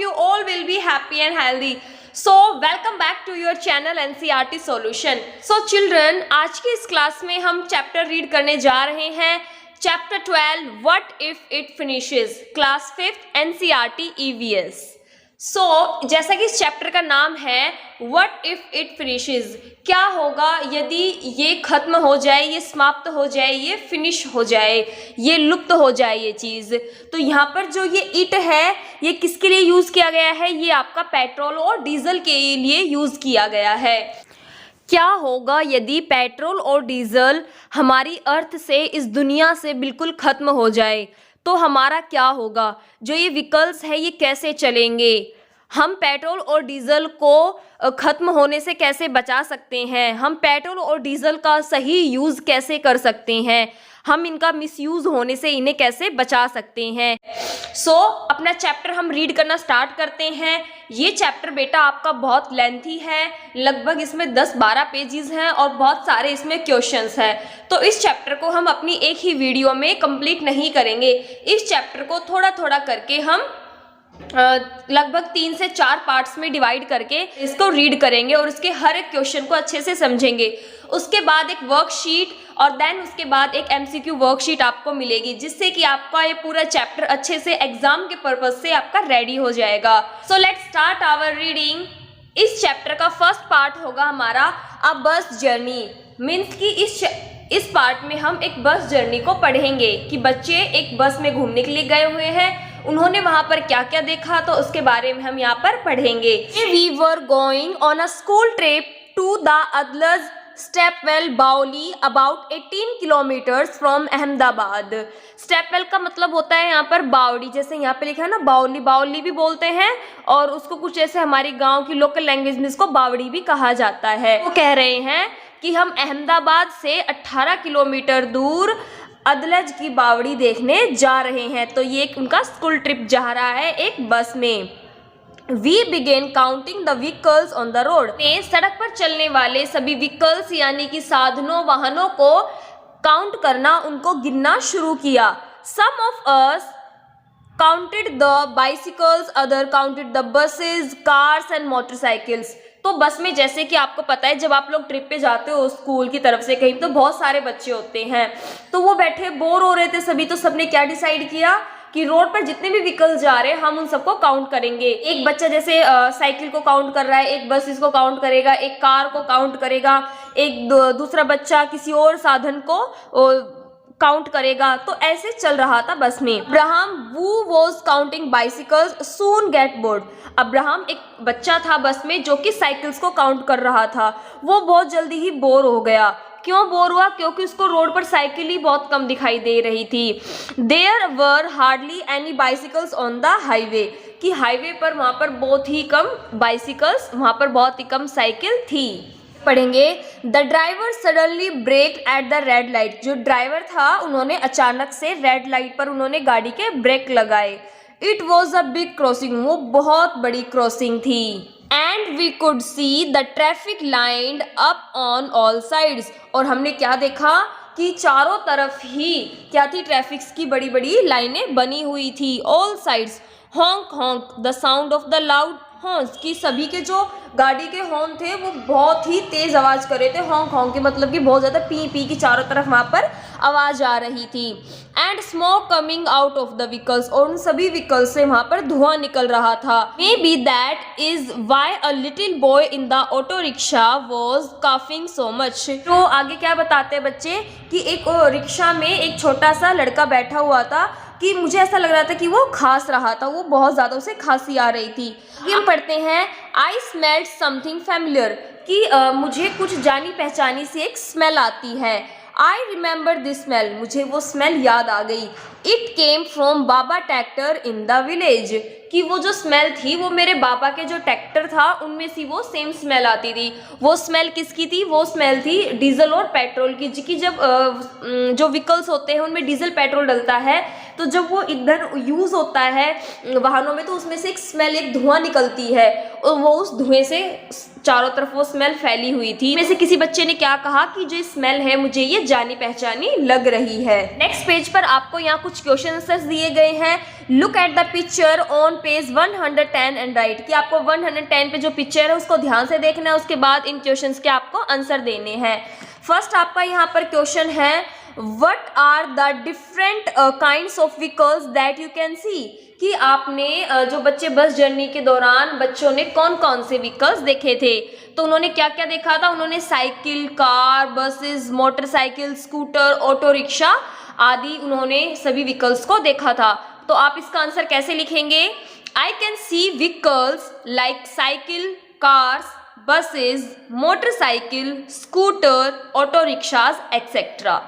you all will be happy and healthy. So welcome back to your channel NCERT Solution. So children, आज की इस class में हम chapter read करने जा रहे हैं chapter 12 What if it finishes, class 5th NCERT EVS. जैसा कि इस चैप्टर का नाम है What if it finishes, क्या होगा यदि ये खत्म हो जाए, ये समाप्त हो जाए, ये फिनिश हो जाए, ये लुप्त हो जाए ये चीज़। तो यहाँ पर जो ये इट है ये किसके लिए यूज़ किया गया है? ये आपका पेट्रोल और डीजल के लिए यूज़ किया गया है। क्या होगा यदि पेट्रोल और डीजल हमारी अर्थ से, इस दुनिया से बिल्कुल ख़त्म हो जाए? तो हमारा क्या होगा? जो ये व्हीकल्स है ये कैसे चलेंगे? हम पेट्रोल और डीजल को ख़त्म होने से कैसे बचा सकते हैं? हम पेट्रोल और डीजल का सही यूज़ कैसे कर सकते हैं? हम इनका मिसयूज़ होने से इन्हें कैसे बचा सकते हैं? अपना चैप्टर हम रीड करना स्टार्ट करते हैं। ये चैप्टर बेटा आपका बहुत लेंथी है, लगभग इसमें 10-12 पेजेस हैं और बहुत सारे इसमें क्वेश्चंस हैं। तो इस चैप्टर को हम अपनी एक ही वीडियो में कंप्लीट नहीं करेंगे। इस चैप्टर को थोड़ा थोड़ा करके हम लगभग 3 से 4 पार्ट्स में डिवाइड करके इसको रीड करेंगे और इसके हर एक क्वेश्चन को अच्छे से समझेंगे। उसके बाद एक वर्कशीट और देन उसके बाद एक एमसीक्यू वर्कशीट आपको मिलेगी, जिससे कि आपका ये पूरा चैप्टर अच्छे से एग्जाम के पर्पज से आपका रेडी हो जाएगा। So let's start our reading. इस चैप्टर का फर्स्ट पार्ट होगा हमारा अ बस जर्नी। मीन्स कि इस पार्ट में हम एक बस जर्नी को पढ़ेंगे कि बच्चे एक बस में घूमने के लिए गए हुए हैं, उन्होंने वहां पर क्या क्या देखा, तो उसके बारे में हम यहाँ पर पढ़ेंगे। We were going on a school trip to the Adalaj stepwell baoli about 18 kilometres from Ahmedabad. Stepwell का मतलब होता है यहाँ पर बावड़ी, जैसे यहाँ पे लिखा है ना बाउली, बाउली भी बोलते हैं और उसको कुछ ऐसे हमारी गांव की लोकल लैंग्वेज में इसको बावड़ी भी कहा जाता है। वो कह रहे हैं कि हम अहमदाबाद से 18 किलोमीटर दूर अदलज की बावड़ी देखने जा रहे हैं। तो ये उनका स्कूल ट्रिप जा रहा है एक बस में। We begin counting the vehicles on the road. सड़क पर चलने वाले सभी व्हीकल्स यानी कि साधनों, वाहनों को काउंट करना, उनको गिनना शुरू किया। Some of us counted the bicycles, other counted the buses, cars and motorcycles. तो बस में जैसे कि आपको पता है जब आप लोग ट्रिप पे जाते हो स्कूल की तरफ से कहीं, तो बहुत सारे बच्चे होते हैं, तो वो बैठे बोर हो रहे थे सभी। तो सबने क्या डिसाइड किया कि रोड पर जितने भी व्हीकल्स जा रहे हैं हम उन सबको काउंट करेंगे। एक बच्चा जैसे साइकिल को काउंट कर रहा है, एक बस इसको काउंट करेगा, एक कार को काउंट करेगा, एक दूसरा बच्चा किसी और साधन को काउंट करेगा। तो ऐसे चल रहा था बस में। Abraham who was counting bicycles soon get bored। Abraham एक बच्चा था बस में जो कि साइकिल्स को काउंट कर रहा था, वो बहुत जल्दी ही बोर हो गया। क्यों बोर हुआ? क्योंकि उसको रोड पर साइकिल ही बहुत कम दिखाई दे रही थी। There were hardly any bicycles on the highway। कि हाईवे पर वहाँ पर बहुत ही कम बाइसिकल्स, वहाँ पर बहुत ही कम साइकिल थी। पढ़ेंगे the driver suddenly brake at the red light. जो ड्राइवर था उन्होंने अचानक से रेड लाइट पर उन्होंने गाड़ी के ब्रेक लगाए। It was a big crossing. वो बहुत बड़ी क्रॉसिंग थी। And we could see the traffic lined up on all sides. और हमने क्या देखा कि चारों तरफ ही क्या थी? ट्रैफिक की बड़ी बड़ी लाइनें बनी हुई थी। All sides. हॉन्क हॉन्क the sound of the loud horns. की सभी के जो गाड़ी के हॉर्न थे वो बहुत ही तेज आवाज कर रहे थे। हॉन्क हॉन्क के मतलब कि बहुत ज्यादा पी पी की चारों तरफ वहां पर आवाज आ रही थी। And smoke coming out of the vehicles. और उन सभी व्हीकल्स से वहां पर धुआं निकल रहा था। Maybe that is why a little boy in the auto rickshaw was coughing so much. तो आगे क्या बताते हैं बच्चे कि एक रिक्शा में एक छोटा सा लड़का बैठा हुआ था कि मुझे ऐसा लग रहा था कि वो खांस रहा था, वो बहुत ज़्यादा उसे खांसी आ रही थी। हम पढ़ते हैं आई स्मेल्ड समथिंग फैमिलियर। कि मुझे कुछ जानी पहचानी सी एक स्मेल आती है। I remember this smell. मुझे वो स्मेल याद आ गई। It came from Baba tractor in the village. कि वो जो स्मेल थी वो मेरे बाबा के जो ट्रैक्टर था उनमें से वो सेम स्मेल आती थी। वो स्मेल किसकी थी? वो स्मेल थी डीजल और पेट्रोल की। कि जब जो व्हीकल्स होते हैं उनमें डीजल पेट्रोल डलता है तो जब वो ईंधन यूज़ होता है वाहनों में तो उसमें से एक स्मेल, एक धुआं निकलती है और वो उस धुएं से चारों तरफ वो स्मेल फैली हुई थी। में से किसी बच्चे ने क्या कहा कि जो स्मेल है मुझे ये जानी पहचानी लग रही है। नेक्स्ट पेज पर आपको यहाँ कुछ क्वेश्चन आंसर्स दिए गए हैं look at the picture on page 110 and right, कि आपको 110 पे जो पिक्चर है उसको ध्यान से देखना है, उसके बाद इन क्वेश्चंस के आपको आंसर देने हैं। फर्स्ट आपका यहाँ पर क्वेश्चन है, what are the different kinds of vehicles that you can see, कि आपने जो बच्चे बस जर्नी के दौरान बच्चों ने कौन कौन से व्हीकल्स देखे थे। तो उन्होंने क्या क्या देखा था, उन्होंने cycle, car, buses, motorcycle, scooter, auto rickshaw आदि उन्होंने सभी व्हीकल्स को देखा था। तो आप इसका आंसर कैसे लिखेंगे, I can see vehicles like cycle, cars, buses, motorcycle, scooter, auto rickshaws etcetera.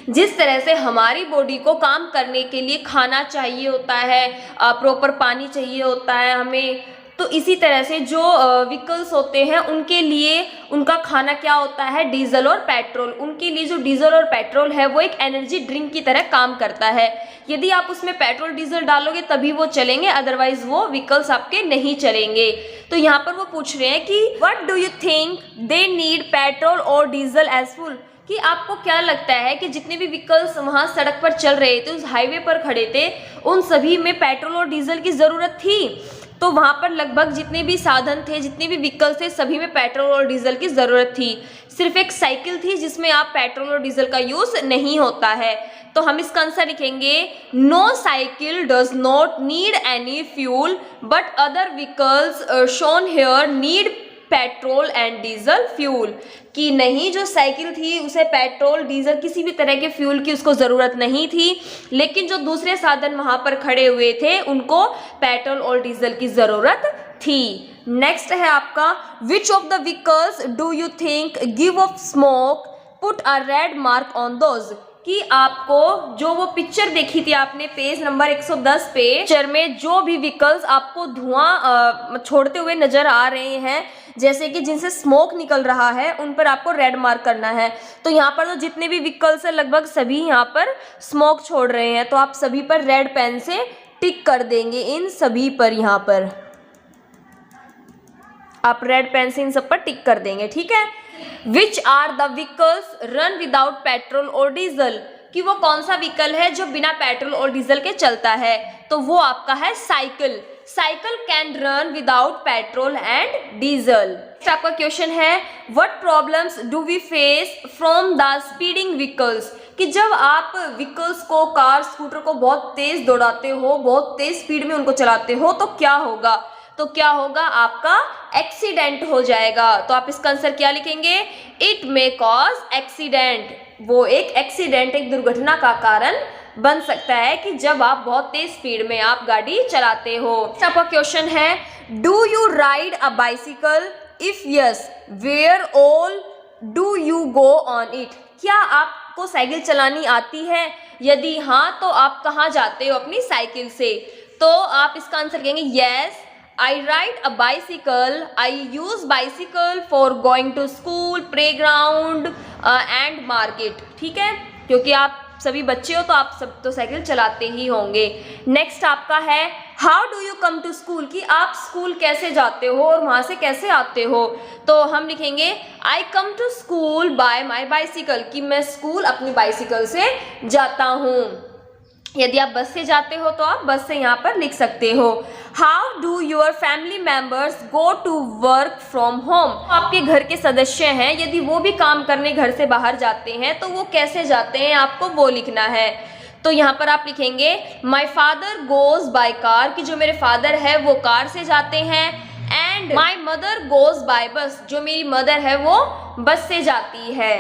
जिस तरह से हमारी बॉडी को काम करने के लिए खाना चाहिए होता है, प्रॉपर पानी चाहिए होता है हमें, तो इसी तरह से जो व्हीकल्स होते हैं उनके लिए उनका खाना क्या होता है, डीजल और पेट्रोल। उनके लिए जो डीजल और पेट्रोल है वो एक एनर्जी ड्रिंक की तरह काम करता है। यदि आप उसमें पेट्रोल डीजल डालोगे तभी वो चलेंगे, अदरवाइज वो व्हीकल्स आपके नहीं चलेंगे। तो यहाँ पर वो पूछ रहे हैं कि what do you think they need petrol और डीजल एज फुल, कि आपको क्या लगता है कि जितने भी व्हीकल्स वहाँ सड़क पर चल रहे थे, उस हाईवे पर खड़े थे, उन सभी में पेट्रोल और डीजल की ज़रूरत थी। तो वहाँ पर लगभग जितने भी साधन थे, जितने भी व्हीकल्स थे, सभी में पेट्रोल और डीजल की ज़रूरत थी। सिर्फ एक साइकिल थी जिसमें आप पेट्रोल और डीजल का यूज़ नहीं होता है। तो हम इसका आंसर लिखेंगे, no cycle does not need any fuel but other vehicles shown here need petrol and diesel fuel, कि नहीं जो साइकिल थी उसे पेट्रोल डीजल किसी भी तरह के फ्यूल की उसको ज़रूरत नहीं थी, लेकिन जो दूसरे साधन वहाँ पर खड़े हुए थे उनको पेट्रोल और डीजल की ज़रूरत थी। नेक्स्ट है आपका, which of the vehicles do you think give of smoke, put a red mark on those, कि आपको जो वो पिक्चर देखी थी आपने पेज नंबर 110 पे, पिक्चर में जो भी व्हीकल्स आपको धुआं छोड़ते हुए नजर आ रहे हैं, जैसे कि जिनसे स्मोक निकल रहा है, उन पर आपको रेड मार्क करना है। तो यहाँ पर तो जितने भी व्हीकल्स है लगभग सभी यहाँ पर स्मोक छोड़ रहे हैं, तो आप सभी पर रेड पेन से टिक कर देंगे, इन सभी पर यहाँ पर आप रेड पेन से इन सब पर टिक कर देंगे, ठीक है। Which are the vehicles run without petrol और डीजल, कि वो कौन सा व्हीकल है जो बिना पेट्रोल और डीजल के चलता है, तो वो आपका है cycle. Cycle can run without petrol and diesel. आपका क्वेश्चन है, what problems do we face from the speeding vehicles, कि जब आप व्हीकल्स को, कार, स्कूटर को बहुत तेज दौड़ाते हो, बहुत तेज स्पीड में उनको चलाते हो, तो क्या होगा, तो क्या होगा, आपका एक्सीडेंट हो जाएगा। तो आप इसका आंसर क्या लिखेंगे, इट मे कॉज एक्सीडेंट, वो एक एक्सीडेंट, एक दुर्घटना का कारण बन सकता है कि जब आप बहुत तेज स्पीड में आप गाड़ी चलाते हो। आपका क्वेश्चन है, do you ride a bicycle, if yes where all do you go on it, क्या आपको साइकिल चलानी आती है, यदि हाँ तो आप कहाँ जाते हो अपनी साइकिल से। तो आप इसका आंसर कहेंगे, yes I ride a bicycle. I use bicycle for going to school, playground and market. ठीक है, क्योंकि आप सभी बच्चे हो तो आप सब तो साइकिल चलाते ही होंगे। नेक्स्ट आपका है, how do you come to school, कि आप स्कूल कैसे जाते हो और वहाँ से कैसे आते हो। तो हम लिखेंगे, I come to school by my bicycle, कि मैं स्कूल अपनी बाइसिकल से जाता हूँ। यदि आप बस से जाते हो तो आप बस से यहाँ पर लिख सकते हो। How do your family members go to work from home, आपके घर के सदस्य हैं, यदि वो भी काम करने घर से बाहर जाते हैं तो वो कैसे जाते हैं, आपको वो लिखना है। तो यहाँ पर आप लिखेंगे, my father goes by car, कि जो मेरे फादर है वो कार से जाते हैं, and my mother goes by बस, जो मेरी मदर है वो बस से जाती है।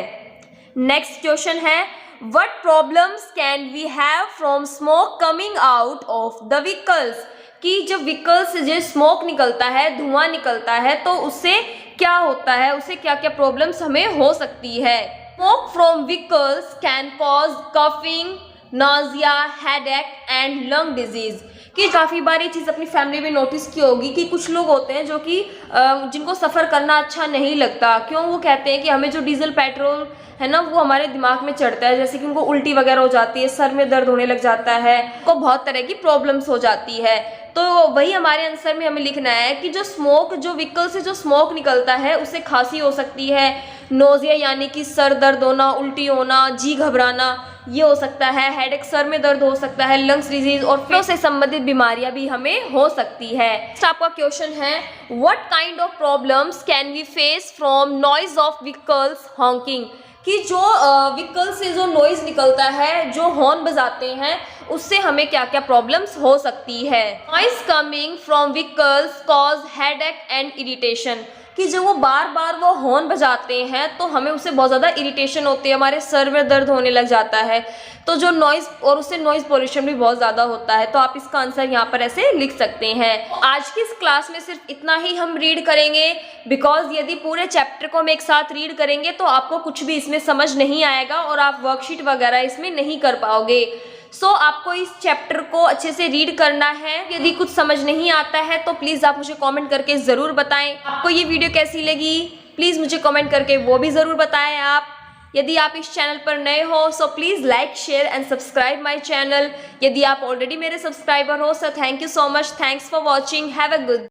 नेक्स्ट क्वेश्चन है, What problems can we have from smoke coming out of the vehicles, कि जब व्हीकल्स से जो स्मोक निकलता है, धुआं निकलता है, तो उससे क्या होता है, उससे क्या क्या प्रॉब्लम्स हमें हो सकती है। Smoke from vehicles can cause coughing, Nazia, headache and lung disease, कि काफ़ी बार ये चीज़ अपनी फैमिली में नोटिस की होगी कि कुछ लोग होते हैं जो कि जिनको सफ़र करना अच्छा नहीं लगता। क्यों, वो कहते हैं कि हमें जो डीजल पेट्रोल है ना वो हमारे दिमाग में चढ़ता है, जैसे कि उनको उल्टी वगैरह हो जाती है, सर में दर्द होने लग जाता है, उनको बहुत तरह की प्रॉब्लम्स हो जाती है। तो वही हमारे आंसर में हमें लिखना है कि जो स्मोक, जो व्हीकल से जो स्मोक निकलता है उससे खांसी हो सकती है, नोजिया यानी कि सर दर्द होना, उल्टी होना, जी घबराना, ये हो सकता है। हेडेक, सर में दर्द हो सकता है। लंग्स डिजीज और फेफड़ों से संबंधित बीमारियां भी हमें हो सकती है। आपका क्वेश्चन है, what kind of problems can we face from noise of vehicles honking, कि जो व्हीकल से जो नॉइज निकलता है, जो हॉर्न बजाते हैं, उससे हमें क्या क्या प्रॉब्लम्स हो सकती है। Noise coming from vehicles cause headache and irritation, कि जब वो बार बार वो हॉर्न बजाते हैं तो हमें उससे बहुत ज़्यादा इरिटेशन होती है, हमारे सर में दर्द होने लग जाता है। तो जो नॉइज़ और उससे नॉइज़ पोल्यूशन भी बहुत ज़्यादा होता है। तो आप इसका आंसर यहाँ पर ऐसे लिख सकते हैं। आज की इस क्लास में सिर्फ इतना ही हम रीड करेंगे, बिकॉज यदि पूरे चैप्टर को हम एक साथ रीड करेंगे तो आपको कुछ भी इसमें समझ नहीं आएगा और आप वर्कशीट वगैरह इसमें नहीं कर पाओगे। आपको इस चैप्टर को अच्छे से रीड करना है। यदि कुछ समझ नहीं आता है तो प्लीज़ आप मुझे कमेंट करके ज़रूर बताएं। आपको ये वीडियो कैसी लगी प्लीज़ मुझे कमेंट करके वो भी ज़रूर बताएं आप। यदि आप इस चैनल पर नए हो so please like, share and subscribe my channel. यदि आप ऑलरेडी मेरे सब्सक्राइबर हो so thank you so much. Thanks for watching. Have a good